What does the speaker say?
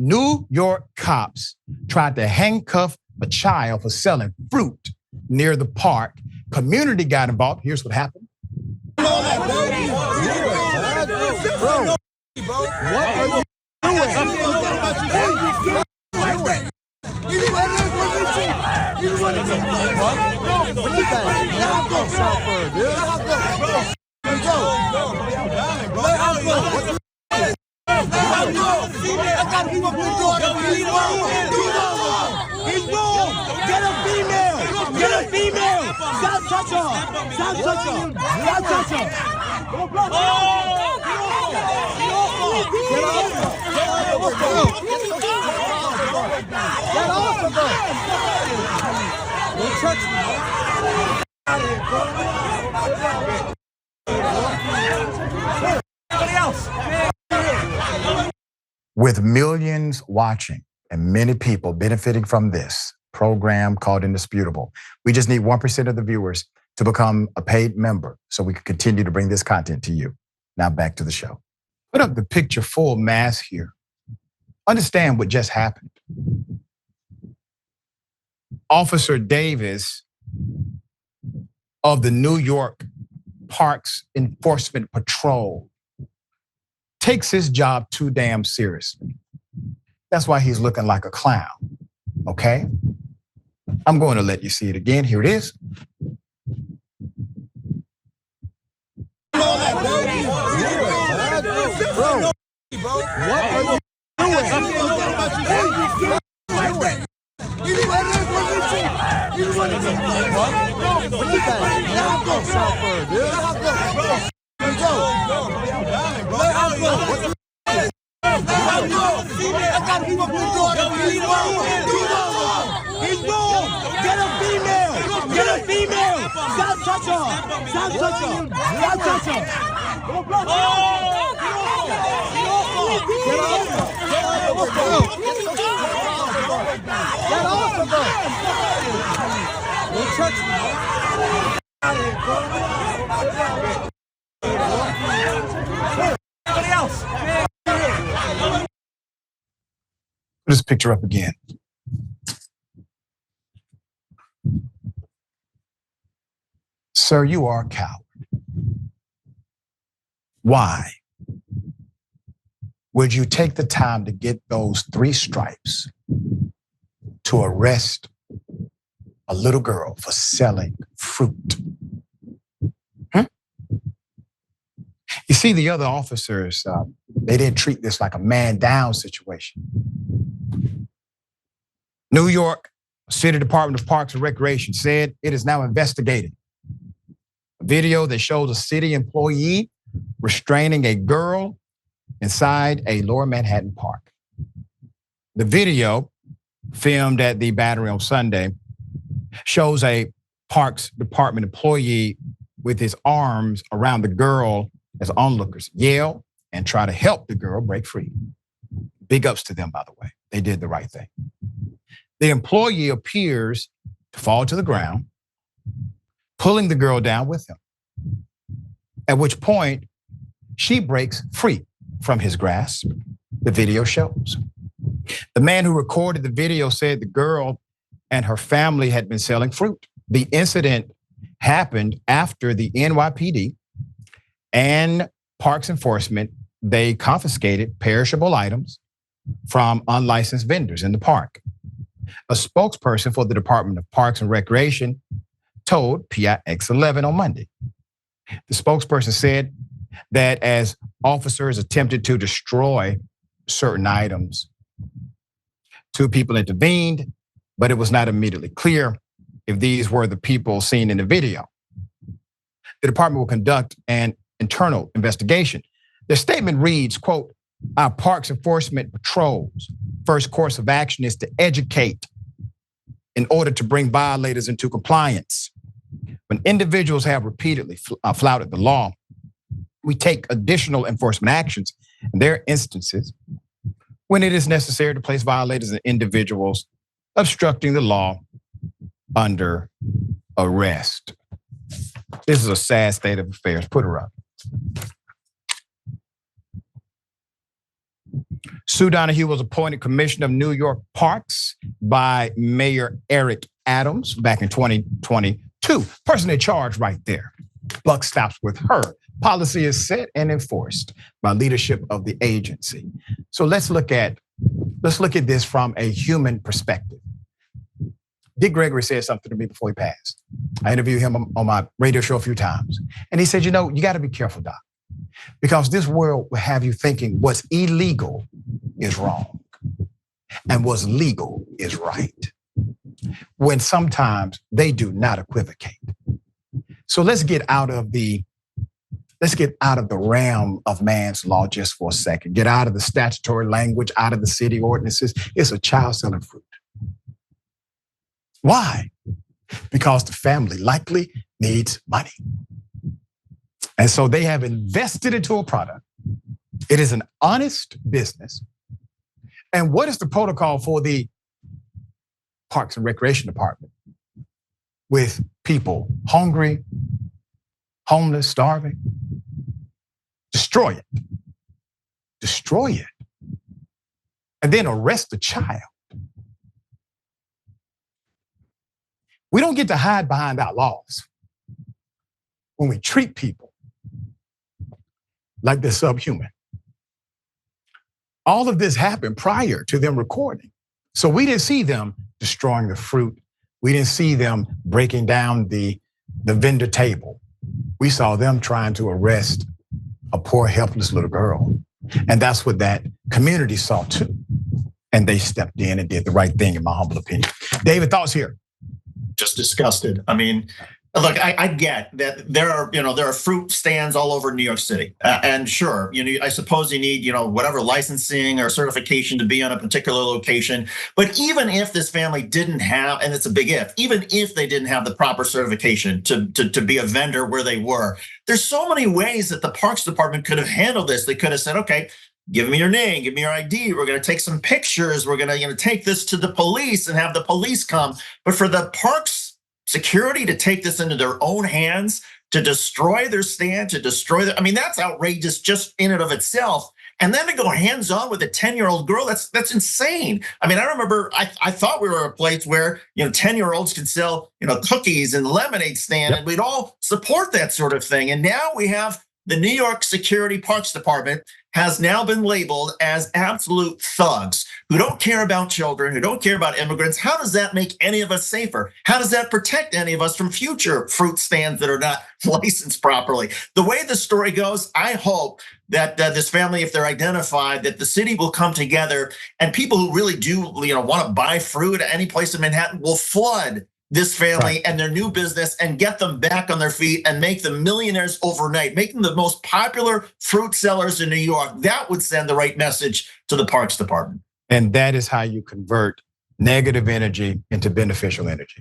New York cops tried to handcuff a child for selling fruit near the park. Community got involved. Here's what happened. Bro, what are you He's wrong. Get a female. Get a female. Stop touching her. Stop touching her. Stop touching her. Get off of her. Don't touch me. With millions watching and many people benefiting from this program called Indisputable, we just need 1% of the viewers to become a paid member so we can continue to bring this content to you. Now back to the show. Put up the picture full mass here. Understand what just happened. Officer Davis of the New York Parks Enforcement Patrol takes his job too damn seriously. That's why he's looking like a clown, okay? I'm going to let you see it again. Here it is. Bro, what are you He's wrong. Get a female. Get a female. Stop touching her. Stop touching her. Stop touching her. Get off of her. Don't touch me. Somebody else. Put this picture up again. Sir, you are a coward. Why would you take the time to get those 3 stripes to arrest a little girl for selling fruit? You see, the other officers, they didn't treat this like a man down situation. New York City Department of Parks and Recreation said it is now investigating a video that shows a city employee restraining a girl inside a Lower Manhattan park. The video, filmed at the Battery on Sunday, shows a Parks Department employee with his arms around the girl as onlookers yell and try to help the girl break free. Big ups to them, by the way. They did the right thing. The employee appears to fall to the ground, pulling the girl down with him, at which point she breaks free from his grasp. The video shows. The man who recorded the video said the girl and her family had been selling fruit. The incident happened after the NYPD and Parks Enforcement, they confiscated perishable items from unlicensed vendors in the park. A spokesperson for the Department of Parks and Recreation told PIX 11 on Monday. The spokesperson said that as officers attempted to destroy certain items, 2 people intervened, but it was not immediately clear if these were the people seen in the video. The department will conduct an internal investigation. The statement reads, quote, "Our Parks Enforcement Patrol's first course of action is to educate in order to bring violators into compliance. When individuals have repeatedly flouted the law, we take additional enforcement actions. And there are instances when it is necessary to place violators and individuals obstructing the law under arrest." This is a sad state of affairs. Put her up. Sue Donahue was appointed commissioner of New York Parks by Mayor Eric Adams back in 2022. Person in charge right there. Buck stops with her. Policy is set and enforced by leadership of the agency. So let's look at this from a human perspective. Dick Gregory said something to me before he passed. I interviewed him on my radio show a few times. And he said, you got to be careful, Doc, because this world will have you thinking what's illegal is wrong and what's legal is right, when sometimes they do not equivocate. So let's get out of the realm of man's law just for a second. Get out of the statutory language, out of the city ordinances. It's a child selling fruit. Why? Because the family likely needs money. And so they have invested into a product. It is an honest business. And what is the protocol for the Parks and Recreation Department with people hungry, homeless, starving? Destroy it. Destroy it. And then arrest the child. We don't get to hide behind our laws when we treat people like they're subhuman. All of this happened prior to them recording. So we didn't see them destroying the fruit. We didn't see them breaking down the vendor table. We saw them trying to arrest a poor, helpless little girl. And that's what that community saw too. And they stepped in and did the right thing, in my humble opinion. David, thoughts here? Just disgusted. I mean, look, I get that there are fruit stands all over New York City, and sure, I suppose you need whatever licensing or certification to be on a particular location. But even if this family didn't have, and it's a big if, even if they didn't have the proper certification to be a vendor where they were, there's so many ways that the Parks Department could have handled this. They could have said, okay, give me your name, give me your ID. We're going to take some pictures. We're going to take this to the police and have the police come. But for the parks security to take this into their own hands, to destroy their stand, that's outrageous just in and of itself. And then to go hands-on with a 10-year-old girl, that's insane. I mean, I remember I thought we were a place where 10-year-olds could sell cookies and lemonade stand, and we'd all support that sort of thing. And now we have the New York Security Parks Department has now been labeled as absolute thugs who don't care about children, who don't care about immigrants. How does that make any of us safer? How does that protect any of us from future fruit stands that are not licensed properly? The way the story goes, I hope that this family, if they're identified, that the city will come together and people who really do want to buy fruit at any place in Manhattan will flood this family and their new business and get them back on their feet and make them millionaires overnight, making the most popular fruit sellers in New York. That would send the right message to the Parks Department. And that is how you convert negative energy into beneficial energy.